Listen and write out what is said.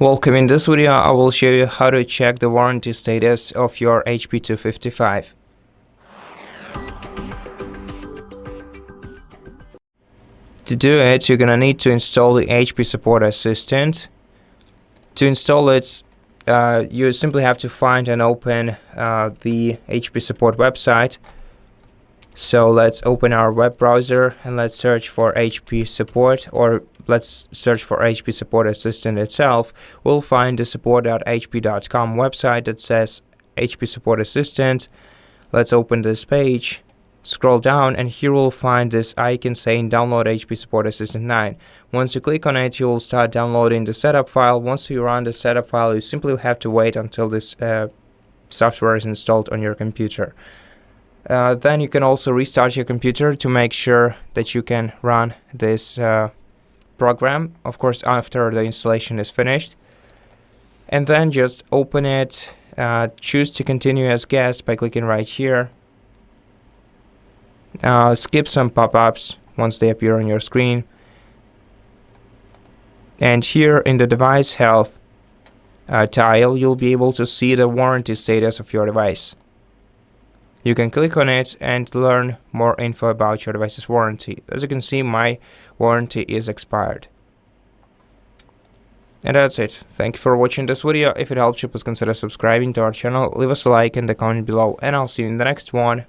Welcome. In this video, I will show you how to check the warranty status of your HP 255. To do it, you're gonna need to install the HP Support Assistant. To install it, you simply have to find and open the HP Support website. So let's open our web browser and let's search for HP Support, or let's search for HP Support Assistant itself. We'll find the support.hp.com website that says HP Support Assistant. Let's open this page, scroll down, and here we'll find this icon saying download HP Support Assistant 9. Once you click on it, you will start downloading the setup file. Once you run the setup file, you simply have to wait until this software is installed on your computer. Then you can also restart your computer to make sure that you can run this program, of course after the installation is finished. And then just open it, choose to continue as guest by clicking right here. Skip some pop-ups once they appear on your screen. And here in the device health tile, you'll be able to see the warranty status of your device. You can click on it and learn more info about your device's warranty. As you can see, my warranty is expired. And that's it. Thank you for watching this video. If it helped you, please consider subscribing to our channel, leave us a like in the comment below, and I'll see you in the next one.